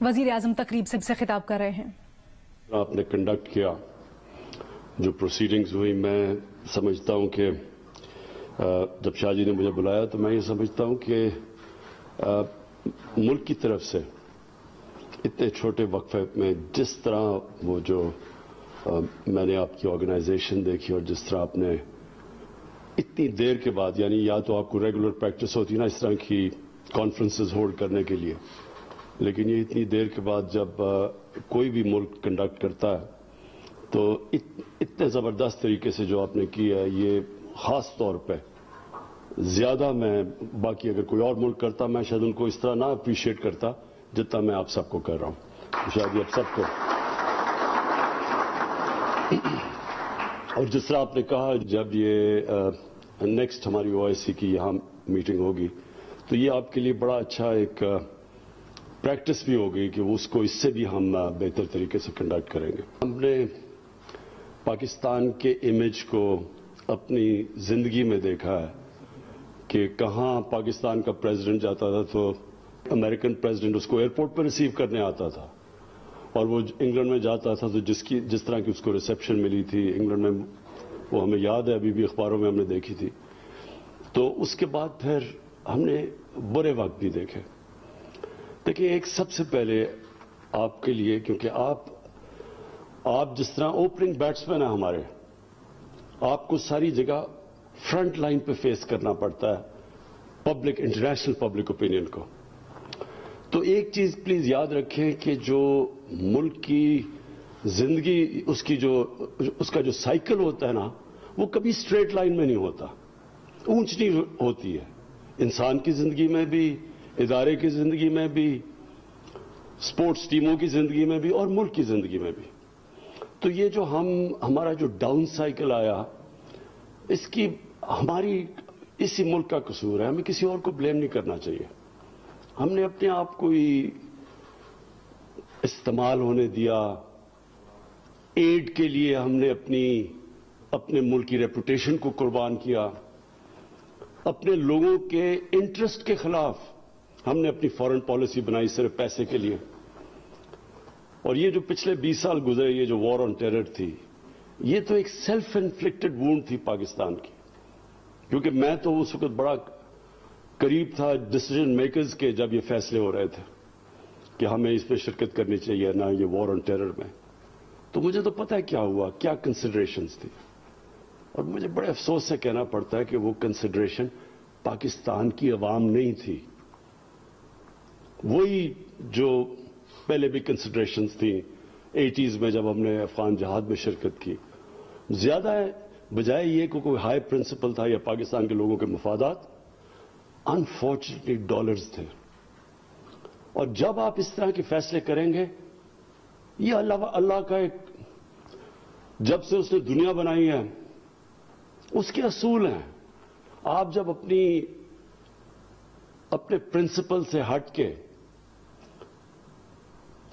وزیر اعظم تقریب سے خطاب کر رہے ہیں. آپ نے کنڈکٹ کیا جو پروسیڈنگز ہوئی، میں سمجھتا ہوں کہ جب شاہ جی نے مجھے بلایا تو میں یہ سمجھتا ہوں کہ ملک کی طرف سے اتنے چھوٹے وقفے میں جس طرح وہ جو میں نے آپ کی آرگنائزیشن دیکھی اور جس طرح آپ نے اتنی دیر کے بعد، یعنی یا تو آپ کو ریگولر پریکٹس ہوتی نا اس طرح کی کانفرنسز ہولڈ کرنے کے لیے، لیکن یہ اتنی دیر کے بعد جب کوئی بھی ملک کنڈکٹ کرتا ہے تو اتنے زبردست طریقے سے جو آپ نے کی ہے، یہ خاص طور پہ زیادہ میں باقی اگر کوئی اور ملک کرتا میں شاید ان کو اس طرح نہ اپریشیٹ کرتا جتنا میں آپ سب کو کر رہا ہوں. شاید آپ سب کو، اور جس طرح آپ نے کہا جب یہ نیکسٹ ہماری OIC کی یہاں میٹنگ ہوگی تو یہ آپ کے لیے بڑا اچھا ایک پریکٹس بھی ہوگی کہ اس کو اس سے بھی ہم بہتر طریقے سے کنڈکٹ کریں گے. ہم نے پاکستان کے امیج کو اپنی زندگی میں دیکھا ہے کہ کہاں پاکستان کا پریزیڈنٹ جاتا تھا تو امریکن پریزیڈنٹ اس کو ایئرپورٹ پہ ریسیو کرنے آتا تھا، اور وہ انگلینڈ میں جاتا تھا تو جس طرح کی اس کو ریسیپشن ملی تھی انگلینڈ میں، وہ ہمیں یاد ہے، ابھی بھی اخباروں میں ہم نے دیکھی تھی. تو اس کے بعد پھر ہم نے برے وقت بھی دیکھے. دیکھیں، ایک سب سے پہلے آپ کے لیے، کیونکہ آپ جس طرح اوپننگ بیٹسمین ہیں ہمارے، آپ کو ساری جگہ فرنٹ لائن پہ فیس کرنا پڑتا ہے پبلک، انٹرنیشنل پبلک اوپینین کو. تو ایک چیز پلیز یاد رکھیں کہ جو ملک کی زندگی، اس کا جو سائیکل ہوتا ہے نا، وہ کبھی اسٹریٹ لائن میں نہیں ہوتا، اونچ نہیں ہوتی ہے. انسان کی زندگی میں بھی، ادارے کی زندگی میں بھی، سپورٹس ٹیموں کی زندگی میں بھی، اور ملک کی زندگی میں بھی. تو یہ جو ہمارا جو ڈاؤن سائیکل آیا، اس کی ہماری اسی ملک کا قصور ہے، ہمیں کسی اور کو بلیم نہیں کرنا چاہیے. ہم نے اپنے آپ کو ہی استعمال ہونے دیا، ایڈ کے لیے ہم نے اپنے ملک کی ریپوٹیشن کو قربان کیا، اپنے لوگوں کے انٹرسٹ کے خلاف ہم نے اپنی فارن پالیسی بنائی صرف پیسے کے لیے. اور یہ جو پچھلے 20 سال گزرے، یہ جو وار آن ٹیرر تھی، یہ تو ایک سیلف انفلکٹڈ وونڈ تھی پاکستان کی. کیونکہ میں تو اس وقت بڑا قریب تھا ڈیسیژن میکرز کے جب یہ فیصلے ہو رہے تھے کہ ہمیں اس میں شرکت کرنی چاہیے نہ یہ وار آن ٹیرر میں. تو مجھے تو پتہ ہے کیا ہوا، کیا کنسیڈریشنز تھی، اور مجھے بڑے افسوس سے کہنا پڑتا ہے کہ وہ کنسیڈریشن پاکستان کی عوام نہیں تھی. وہی جو پہلے بھی کنسیڈریشنز تھیں 80s میں جب ہم نے افغان جہاد میں شرکت کی. زیادہ بجائے یہ کہ کوئی ہائی پرنسپل تھا یا پاکستان کے لوگوں کے مفادات، انفارچونیٹلی ڈالرز تھے. اور جب آپ اس طرح کے فیصلے کریں گے، یہ اللہ کا ایک، جب سے اس نے دنیا بنائی ہے اس کے اصول ہیں. آپ جب اپنے پرنسپل سے ہٹ کے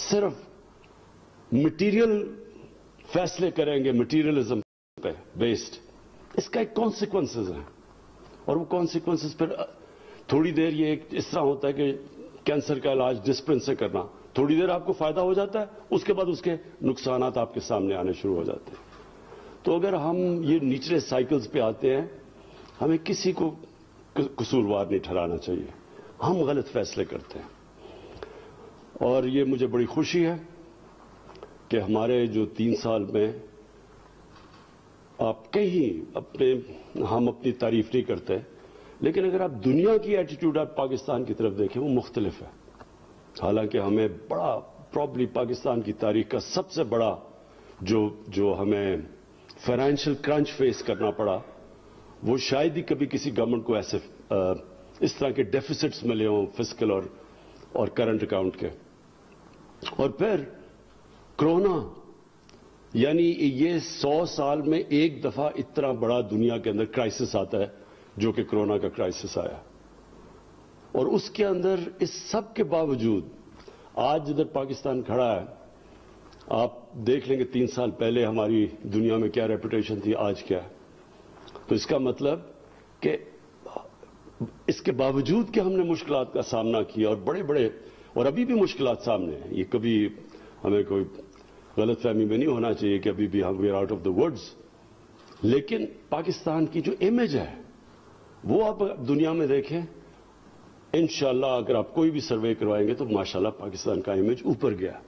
صرف مٹیریل فیصلے کریں گے، مٹیریلزم پہ بیسڈ، اس کا ایک کانسیکوینسز ہیں. اور وہ کانسیکوینسز پھر تھوڑی دیر یہ اس طرح ہوتا ہے کہ کینسر کا علاج ڈسپلن سے کرنا، تھوڑی دیر آپ کو فائدہ ہو جاتا ہے، اس کے بعد اس کے نقصانات آپ کے سامنے آنے شروع ہو جاتے ہیں. تو اگر ہم یہ نیچرے سائیکلز پہ آتے ہیں، ہمیں کسی کو قصوروار نہیں ٹھہرانا چاہیے. ہم غلط فیصلے کرتے ہیں. اور یہ مجھے بڑی خوشی ہے کہ ہمارے جو 3 سال میں آپ کہیں ہم اپنی تعریف نہیں کرتے، لیکن اگر آپ دنیا کی ایٹیٹیوڈ آپ پاکستان کی طرف دیکھیں وہ مختلف ہے. حالانکہ ہمیں بڑا پرابلی پاکستان کی تاریخ کا سب سے بڑا جو ہمیں فائنینشیل کرنچ فیس کرنا پڑا، وہ شاید ہی کبھی کسی گورنمنٹ کو ایسے اس طرح کے ڈیفیسٹس ملے ہوں فسکل اور کرنٹ اکاؤنٹ کے. اور پھر کرونا، یعنی یہ 100 سال میں ایک دفعہ اتنا بڑا دنیا کے اندر کرائسس آتا ہے جو کہ کرونا کا کرائسس آیا. اور اس کے اندر اس سب کے باوجود آج جدھر پاکستان کھڑا ہے، آپ دیکھ لیں گے 3 سال پہلے ہماری دنیا میں کیا ریپوٹیشن تھی، آج کیا ہے. تو اس کا مطلب کہ اس کے باوجود کہ ہم نے مشکلات کا سامنا کیا اور بڑے بڑے، اور ابھی بھی مشکلات سامنے ہیں. یہ کبھی ہمیں کوئی غلط فہمی میں نہیں ہونا چاہیے کہ ابھی بھی ہم we are out of the woods. لیکن پاکستان کی جو امیج ہے وہ آپ دنیا میں دیکھیں, انشاءاللہ اگر آپ کوئی بھی سروے کروائیں گے تو ماشاءاللہ پاکستان کا امیج اوپر گیا.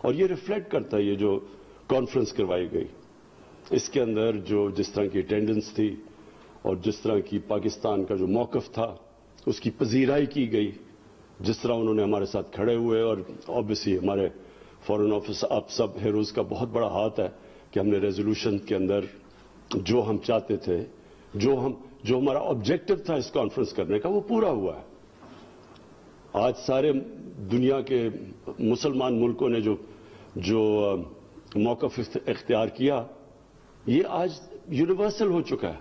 اور یہ ریفلیکٹ کرتا ہے یہ جو کانفرنس کروائی گئی, اس کے اندر جو جس طرح کی اٹینڈنس تھی اور جس طرح کی پاکستان کا جو موقف تھا اس کی پذیرائی کی گئی, جس طرح انہوں نے ہمارے ساتھ کھڑے ہوئے. اور آبویسلی ہمارے فارن آفس آپ سب ہیروز کا بہت بڑا ہاتھ ہے کہ ہم نے ریزولوشن کے اندر جو ہم چاہتے تھے, جو ہمارا آبجیکٹو تھا اس کانفرنس کرنے کا, وہ پورا ہوا ہے. آج سارے دنیا کے مسلمان ملکوں نے جو موقف اختیار کیا یہ آج یونیورسل ہو چکا ہے.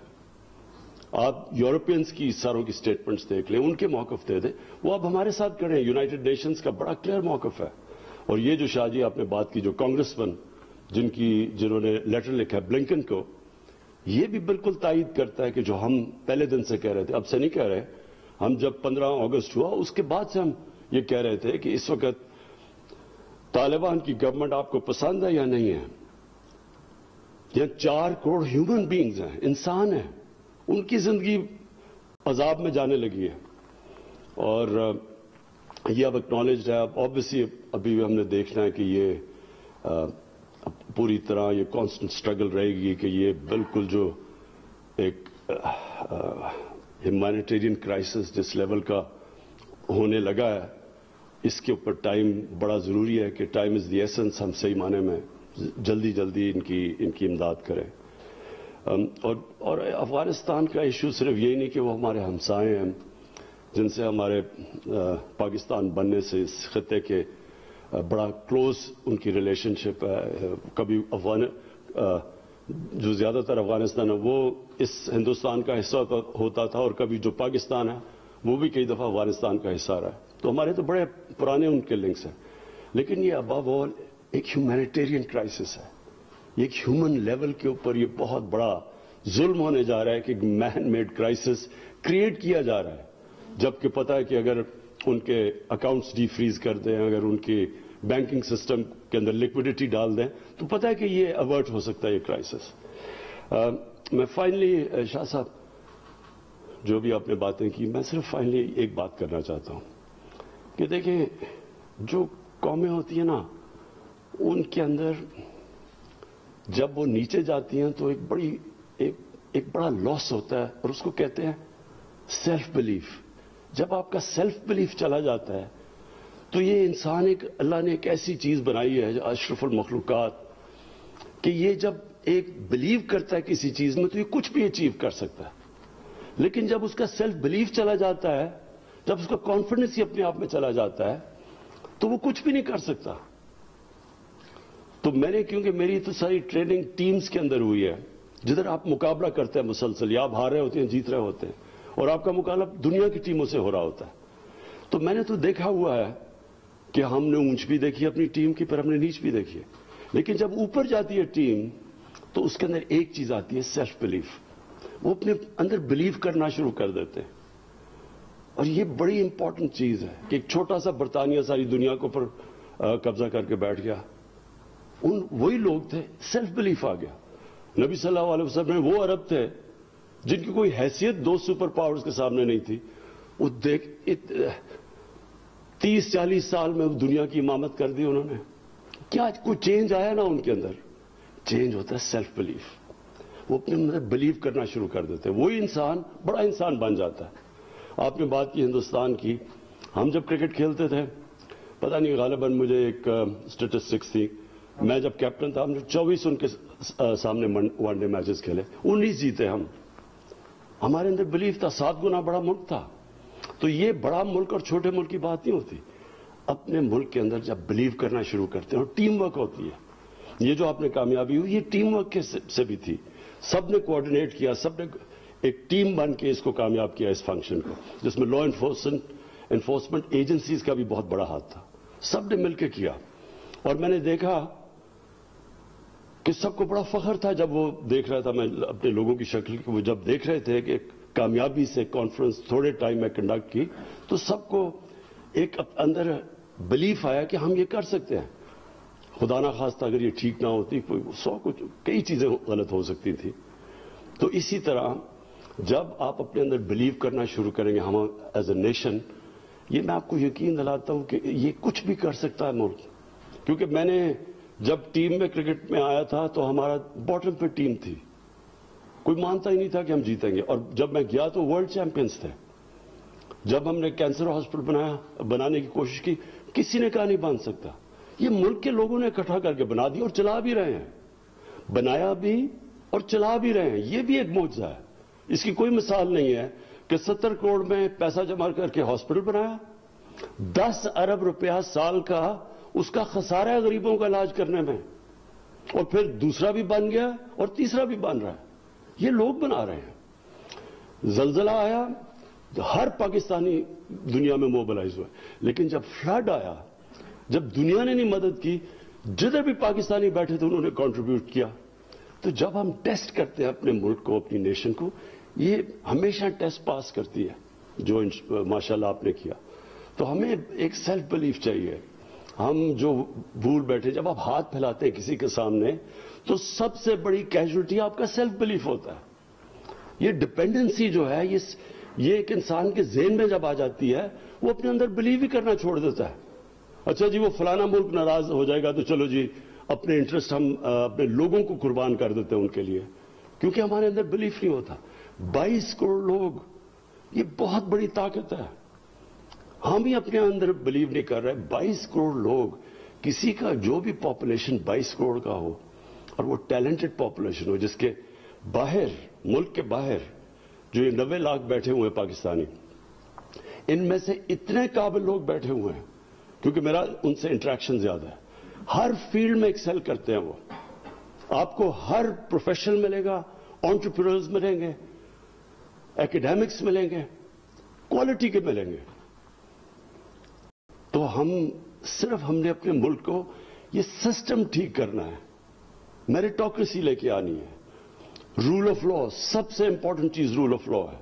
آپ یورپینز کی ساروں کی سٹیٹمنٹس دیکھ لیں, ان کے موقف دے دیں, وہ اب ہمارے ساتھ کھڑے ہیں. یونائٹڈ نیشنز کا بڑا کلیئر موقف ہے. اور یہ جو شاہ جی آپ نے بات کی جو کانگریس مین جنہوں نے لیٹر لکھا ہے بلنکن کو, یہ بھی بالکل تائید کرتا ہے کہ جو ہم پہلے دن سے کہہ رہے تھے, اب سے نہیں کہہ رہے, ہم جب 15 اگست ہوا اس کے بعد سے ہم یہ کہہ رہے تھے کہ اس وقت طالبان کی گورنمنٹ آپ کو پسند ہے یا نہیں ہے. یہاں 4 کروڑ ہیومن بینگز ہیں, انسان ہیں, ان کی زندگی عذاب میں جانے لگی ہے. اور یہ اب اکنالجڈ ہے. اب آبویسلی ابھی ہم نے دیکھنا ہے کہ یہ پوری طرح یہ کانسٹنٹ اسٹرگل رہے گی کہ یہ بالکل جو ایک ہیومینیٹیرین کرائسس جس لیول کا ہونے لگا ہے, اس کے اوپر ٹائم بڑا ضروری ہے کہ ٹائم از دی ایسنس. ہم صحیح معنی میں جلدی ان کی امداد کریں. اور افغانستان کا ایشو صرف یہی نہیں کہ وہ ہمارے ہمسائے ہیں جن سے ہمارے پاکستان بننے سے اس خطے کے بڑا کلوز ان کی ریلیشن شپ ہے. کبھی جو زیادہ تر افغانستان ہے وہ اس ہندوستان کا حصہ ہوتا تھا, اور کبھی جو پاکستان ہے وہ بھی کئی دفعہ افغانستان کا حصہ رہا ہے. تو ہمارے تو بڑے پرانے ان کے لنکس ہیں. لیکن یہ ابو آل ایک ہیومینیٹیرین کرائسس ہے. یہ ایک ہیومن لیول کے اوپر یہ بہت بڑا ظلم ہونے جا رہا ہے کہ مین میڈ کرائسس کریٹ کیا جا رہا ہے, جبکہ پتا ہے کہ اگر ان کے اکاؤنٹس ڈی فریز کر دیں, اگر ان کے بینکنگ سسٹم کے اندر لیکوڈیٹی ڈال دیں تو پتا ہے کہ یہ اوارٹ ہو سکتا ہے یہ کرائسس. میں فائنلی شاہ صاحب جو بھی آپ نے باتیں کی, میں صرف فائنلی ایک بات کرنا چاہتا ہوں کہ دیکھیں جو قومیں ہوتی ہیں نا, ان کے اندر جب وہ نیچے جاتی ہیں تو ایک بڑا لاس ہوتا ہے, اور اس کو کہتے ہیں سیلف بلیف. جب آپ کا سیلف بلیف چلا جاتا ہے تو یہ انسان اللہ نے ایک ایسی چیز بنائی ہے اشرف المخلوقات کہ یہ جب ایک بلیو کرتا ہے کسی چیز میں تو یہ کچھ بھی اچیو کر سکتا ہے. لیکن جب اس کا سیلف بلیف چلا جاتا ہے, جب اس کا کانفیڈنس ہی اپنے آپ میں چلا جاتا ہے تو وہ کچھ بھی نہیں کر سکتا. تو میں نے کیونکہ میری تو ساری ٹریننگ ٹیمز کے اندر ہوئی ہے, جدھر آپ مقابلہ کرتے ہیں مسلسل, یا آپ ہار رہے ہوتے ہیں جیت رہے ہوتے ہیں, اور آپ کا مقابلہ دنیا کی ٹیموں سے ہو رہا ہوتا ہے. تو میں نے تو دیکھا ہوا ہے کہ ہم نے اونچ بھی دیکھی اپنی ٹیم کی, پر ہم نے نیچ بھی دیکھی ہے. لیکن جب اوپر جاتی ہے ٹیم تو اس کے اندر ایک چیز آتی ہے سیلف بلیف. وہ اپنے اندر بلیو کرنا شروع کر دیتے ہیں. اور یہ بڑی امپورٹنٹ چیز ہے کہ ایک چھوٹا سا برطانیہ ساری دنیا کے اوپر قبضہ کر کے بیٹھ گیا. وہی لوگ تھے, سیلف بلیف آ گیا. نبی صلی اللہ علیہ وسلم میں وہ عرب تھے جن کی کوئی حیثیت 2 سپر پاورز کے سامنے نہیں تھی. وہ 30-40 سال میں دنیا کی امامت کر دی انہوں نے. کیا کوئی چینج آیا نا ان کے اندر؟ چینج ہوتا ہے سیلف بلیف. وہ اپنے اندر بلیو کرنا شروع کر دیتے ہیں, وہی انسان بڑا انسان بن جاتا ہے. آپ نے بات کی ہندوستان کی. ہم جب کرکٹ کھیلتے تھے, پتہ نہیں غالباً مجھے ایک اسٹیٹسٹکس تھی, میں جب کیپٹن تھا ہم نے 24 ان کے سامنے ون ڈے میچز کھیلے, 19 جیتے ہم. ہمارے اندر بلیف تھا, 7 گنا بڑا ملک تھا. تو یہ بڑا ملک اور چھوٹے ملک کی بات نہیں ہوتی. اپنے ملک کے اندر جب بلیو کرنا شروع کرتے ہیں اور ٹیم ورک ہوتی ہے, یہ جو آپ نے کامیابی ہوئی یہ ٹیم ورک سے بھی تھی. سب نے کوآرڈینیٹ کیا, سب نے ایک ٹیم بن کے اس کو کامیاب کیا اس فنکشن کو, جس میں لا انفورسمنٹ ایجنسیز کا بھی بہت بڑا ہاتھ تھا. سب نے مل کے کیا. اور میں نے دیکھا کہ سب کو بڑا فخر تھا جب وہ دیکھ رہا تھا, میں اپنے لوگوں کی شکل کو وہ جب دیکھ رہے تھے کہ کامیابی سے کانفرنس تھوڑے ٹائم میں کنڈکٹ کی, تو سب کو ایک اندر بلیف آیا کہ ہم یہ کر سکتے ہیں. خدا نہ خواستہ اگر یہ ٹھیک نہ ہوتی کئی چیزیں غلط ہو سکتی تھی. تو اسی طرح جب آپ اپنے اندر بلیو کرنا شروع کریں گے ہم ایز اے نیشن, یہ میں آپ کو یقین دلاتا ہوں کہ یہ کچھ بھی کر سکتا ہے ملک. کیونکہ میں نے جب ٹیم میں کرکٹ میں آیا تھا تو ہمارا باٹم پہ ٹیم تھی, کوئی مانتا ہی نہیں تھا کہ ہم جیتیں گے. اور جب میں گیا تو ورلڈ چیمپئنز تھے. جب ہم نے کینسر ہاسپٹل بنانے کی کوشش کی, کسی نے کہا نہیں بن سکتا. یہ ملک کے لوگوں نے اکٹھا کر کے بنا دیا اور چلا بھی رہے ہیں, بنایا بھی اور چلا بھی رہے ہیں. یہ بھی ایک معجزہ ہے. اس کی کوئی مثال نہیں ہے کہ 70 کروڑ میں پیسہ جمع کر کے ہاسپٹل بنایا, 10 ارب روپیہ سال کا اس کا خسارہ ہے غریبوں کا علاج کرنے میں, اور پھر دوسرا بھی بن گیا اور تیسرا بھی بن رہا ہے. یہ لوگ بنا رہے ہیں. زلزلہ آیا, ہر پاکستانی دنیا میں موبلائز ہوئے, لیکن جب فلڈ آیا, جب دنیا نے نہیں مدد کی, جدھر بھی پاکستانی بیٹھے تھے انہوں نے کنٹریبیوٹ کیا. تو جب ہم ٹیسٹ کرتے ہیں اپنے ملک کو, اپنی نیشن کو, یہ ہمیشہ ٹیسٹ پاس کرتی ہے, جو ماشاءاللہ آپ نے کیا. تو ہمیں ایک سیلف بلیف چاہیے. ہم جو بھول بیٹھے, جب آپ ہاتھ پھیلاتے ہیں کسی کے سامنے تو سب سے بڑی کیجولٹی آپ کا سیلف بلیف ہوتا ہے. یہ ڈپینڈنسی جو ہے یہ ایک انسان کے ذہن میں جب آ جاتی ہے وہ اپنے اندر بلیو ہی کرنا چھوڑ دیتا ہے. اچھا جی وہ فلانا ملک ناراض ہو جائے گا تو چلو جی اپنے انٹرسٹ ہم اپنے لوگوں کو قربان کر دیتے ہیں ان کے لیے, کیونکہ ہمارے اندر بلیف نہیں ہوتا. 22 کروڑ لوگ, یہ بہت بڑی طاقت ہے. ہم ہی اپنے اندر بلیو نہیں کر رہے. 22 کروڑ لوگ, کسی کا جو بھی پاپولیشن 22 کروڑ کا ہو اور وہ ٹیلنٹڈ پاپولیشن ہو, جس کے باہر, ملک کے باہر جو یہ 90 لاکھ بیٹھے ہوئے ہیں پاکستانی, ان میں سے اتنے قابل لوگ بیٹھے ہوئے ہیں, کیونکہ میرا ان سے انٹریکشن زیادہ ہے, ہر فیلڈ میں ایکسل کرتے ہیں وہ. آپ کو ہر پروفیشن ملے گا, انٹرپرینورز ملیں گے, ایکیڈیمکس ملیں گے, کوالٹی کے ملیں گے. تو ہم نے اپنے ملک کو یہ سسٹم ٹھیک کرنا ہے, میریٹوکریسی لے کے آنی ہے, رول آف لا. سب سے امپورٹنٹ چیز رول آف لا ہے.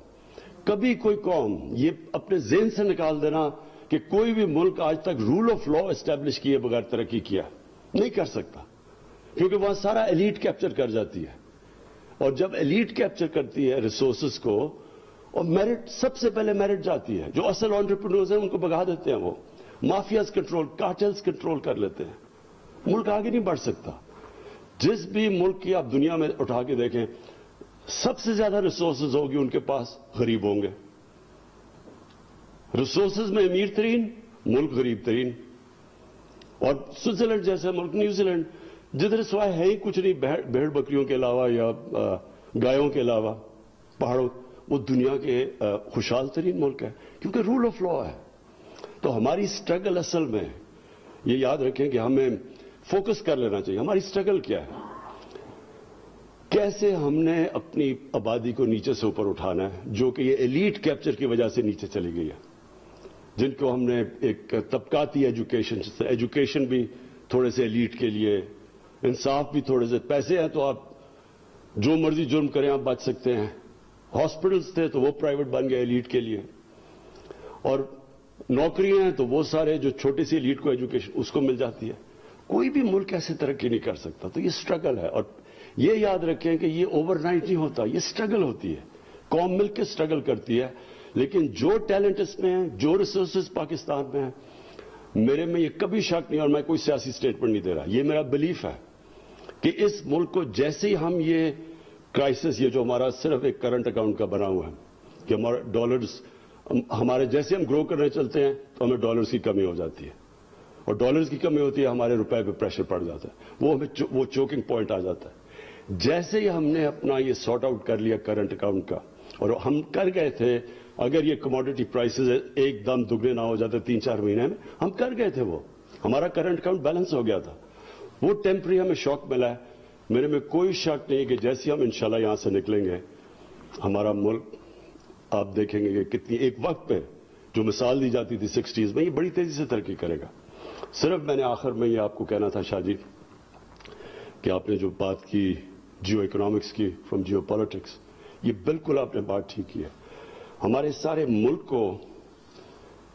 کبھی کوئی قوم یہ اپنے ذہن سے نکال دینا کہ کوئی بھی ملک آج تک رول آف لا اسٹیبلش کیے بغیر ترقی کیا, نہیں کر سکتا, کیونکہ وہاں سارا ایلیٹ کیپچر کر جاتی ہے. اور جب ایلیٹ کیپچر کرتی ہے ریسورسز کو, اور میرٹ, سب سے پہلے میرٹ جاتی ہے, جو اصل انٹرپرینورز ہیں ان کو بگا دیتے ہیں, وہ مافیاز کنٹرول, کارٹلز کنٹرول کر لیتے ہیں. ملک آگے نہیں بڑھ سکتا. جس بھی ملک کی آپ دنیا میں اٹھا کے دیکھیں, سب سے زیادہ ریسورسز ہوگی ان کے پاس, غریب ہوں گے. ریسورسز میں امیر ترین ملک, غریب ترین. اور سوئٹزرلینڈ جیسے ملک, نیوزی لینڈ, جدھر سوائے ہے ہی کچھ نہیں بھیڑ بکریوں کے علاوہ یا گایوں کے علاوہ, پہاڑوں, وہ دنیا کے خوشحال ترین ملک ہے, کیونکہ رول آف لا ہے. تو ہماری سٹرگل اصل میں, یہ یاد رکھیں کہ ہمیں فوکس کر لینا چاہیے. ہماری سٹرگل کیا ہے, کیسے ہم نے اپنی آبادی کو نیچے سے اوپر اٹھانا ہے, جو کہ یہ ایلیٹ کیپچر کی وجہ سے نیچے چلی گئی ہے, جن کو ہم نے ایک طبقاتی ایجوکیشن بھی تھوڑے سے ایلیٹ کے لیے, انصاف بھی تھوڑے سے, پیسے ہیں تو آپ جو مرضی جرم کریں آپ بچ سکتے ہیں. ہاسپٹلز تھے تو وہ پرائیویٹ بن گئے ایلیٹ کے لیے, اور نوکریاں ہیں تو وہ سارے جو چھوٹی سی ایلیٹ کو ایجوکیشن اس کو مل جاتی ہے. کوئی بھی ملک ایسے ترقی نہیں کر سکتا. تو یہ سٹرگل ہے, اور یہ یاد رکھیں کہ یہ اوور نائٹ نہیں ہوتا, یہ سٹرگل ہوتی ہے. قوم مل کے سٹرگل کرتی ہے, لیکن جو ٹیلنٹ اس میں ہیں, جو ریسورسز پاکستان میں ہیں, میرے میں یہ کبھی شک نہیں, اور میں کوئی سیاسی اسٹیٹمنٹ نہیں دے رہا, یہ میرا بلیف ہے کہ اس ملک کو جیسے ہی ہم یہ کرائسس, یہ جو ہمارا صرف ایک کرنٹ اکاؤنٹ کا بنا ہوا ہے کہ ہمارا ڈالرز, ہمارے جیسے ہم گرو کرنے چلتے ہیں تو ہمیں ڈالرز کی کمی ہو جاتی ہے, اور ڈالرز کی کمی ہوتی ہے ہمارے روپے پہ پریشر پڑ جاتا ہے, وہ چوکنگ پوائنٹ آ جاتا ہے. جیسے ہی ہم نے اپنا یہ سارٹ آؤٹ کر لیا کرنٹ اکاؤنٹ کا, اور ہم کر گئے تھے, اگر یہ کموڈٹی پرائسز ایک دم دگنے نہ ہو جاتے 3-4 مہینے میں, ہم کر گئے تھے, وہ ہمارا کرنٹ اکاؤنٹ بیلنس ہو گیا تھا. وہ ٹیمپری ہمیں شوق ملا ہے. میرے میں کوئی شک نہیں کہ جیسے ہم انشاءاللہ یہاں سے نکلیں گے, ہمارا ملک آپ دیکھیں گے کہ کتنی ایک وقت پہ جو مثال دی جاتی تھی 60s میں, یہ بڑی تیزی سے ترقی کرے گا. صرف میں نے آخر میں یہ آپ کو کہنا تھا شاہ جی, کہ آپ نے جو بات کی جیو اکنامکس کی فرام جیو پالیٹکس, یہ بالکل آپ نے بات ٹھیک کی ہے. ہمارے سارے ملک کو